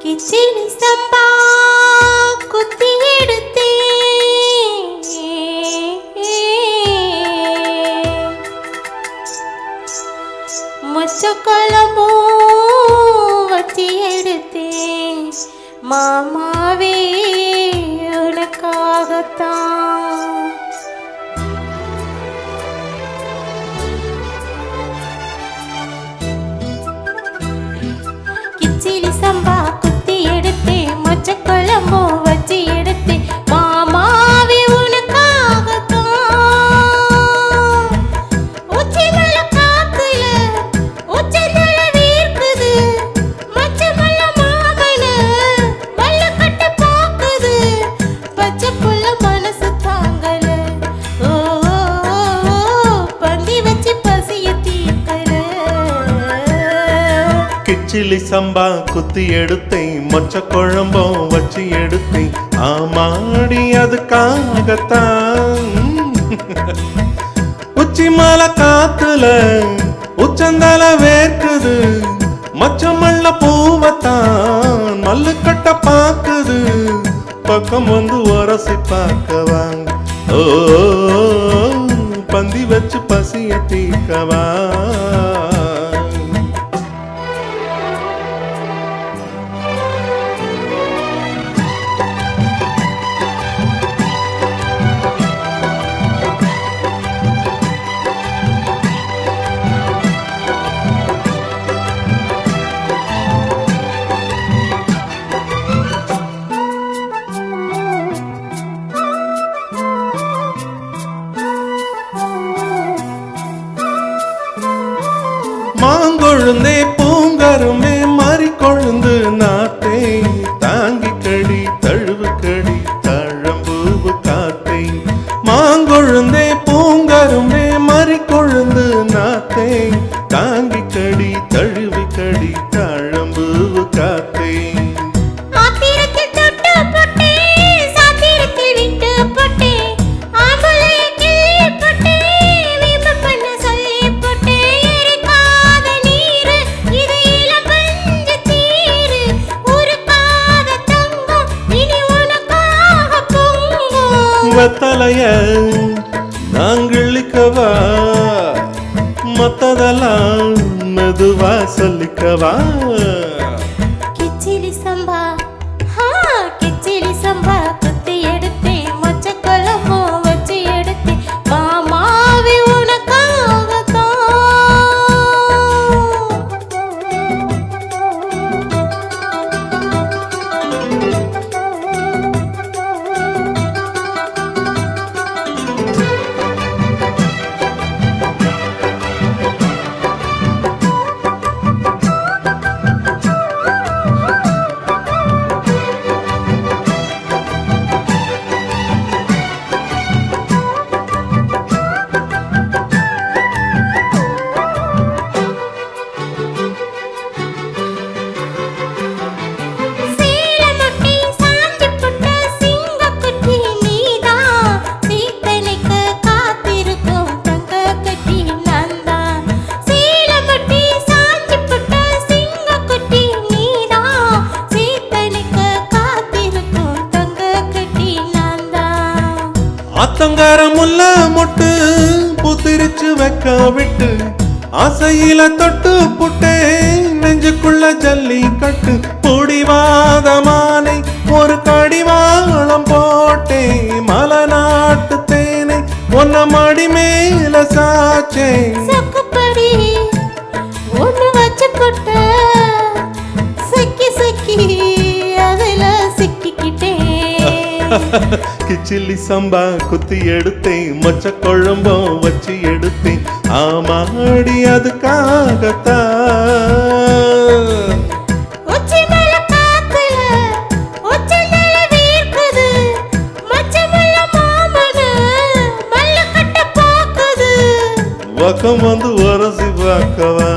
கிச்சிலி சம்பா குத்தி எடுத்தே மொச்ச குழம்பு வச்சி எடுத்தே மாமாவே உனக்காகத்தான். கிச்சிலி சம்பா குத்தி எடுத்தே மொச்ச குழம்பு வச்சி எடுத்தே மாமாவே உனக்காகத்தான். உச்சி மல காத்துல உச்சந்தல வீர்க்குது மச்ச மல்ல மாமன மல்ல கட்ட பாக்குது பச்சை புள்ள மனசு தாங்கல ஓ பந்தி வச்சு பசிய தீக்கல. கிச்சிலி சம்பா குத்தி எடுத்தேன் மொச்ச குழம்பும் வச்சு எடுத்தேன் ஆமாடி அதுக்காகத்தான். உச்சி மலை காத்துல உச்சந்தல வேர்க்குது மச்சமல்ல பூவத்தான் மல்லு கட்ட பாக்குது பக்கம் வந்து உரசி பார்க்கவாங்க ஓ பந்தி வச்சு பசிய தீக்கவா. மாங்கொழுந்தே பூங்கருமே மாறிக்கொழுந்து நாத்தே தாங்கி கடி தழுவு கடி தழம்பூவு காத்தே. மாங்கொழுந்தே பூங்கருமே மாறிக்கொழுந்து நாத்தே தாங்கி கடி தழுவு கடி தழம்பூவு காத்தே. வெத்தலைய நாங்கிழிக்கவா மத்ததெல்லாம் மெதுவா சொல்லிக்கவா. கிச்சிலி சம்பா கிச்சிலி சம்பா குத்தி எடுத்தே மொச்ச குழம்பு வச்சு எடுத்தே மாமாவே உனக்காகத்தான். அத்தங்கார முல்ல மொட்டு புத்திரிச்சு வைக்க விட்டு ஆசையில தொட்டு புட்டே நெஞ்சுக்குள்ள ஜல்லி கட்டு பொடிவாதமானை ஒரு கடிவாளம் போட்டே மலநாட்டு தேனை ஒன்ன மடி மேல சாச்சே. சக்குப்படி ஒண்ணு வச்சு போட்ட சக்கி சக்கி அதுல சிக்கிக்கிட்டே. கிச்சிலி சம்பா குத்தி எடுத்தேன் மொச்ச குழம்பும் வச்சு எடுத்தேன் ஆமாடி அதுக்காகத்தான். உச்சி மல காத்துல உச்சந்தல வீர்க்குது மச்ச மல்ல மாமன மல்ல கட்ட பாக்குது பக்கம் வந்து உரசி பார்க்கவா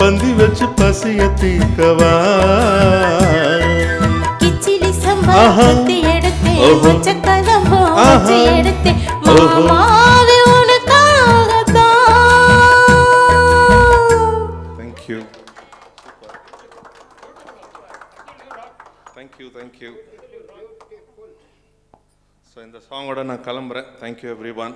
பந்தி வச்சு பசிய தீக்கவா. கிச்சிலி சம்பா குத்தி எடுத்தே மொச்ச குழம்பு வச்சு எடுத்தே மாமாவே உனக்காகத்தான். Thank you. தேங்க்யூ. ஸோ இந்த சாங்கோட நான் கிளம்புறேன். Thank you every one.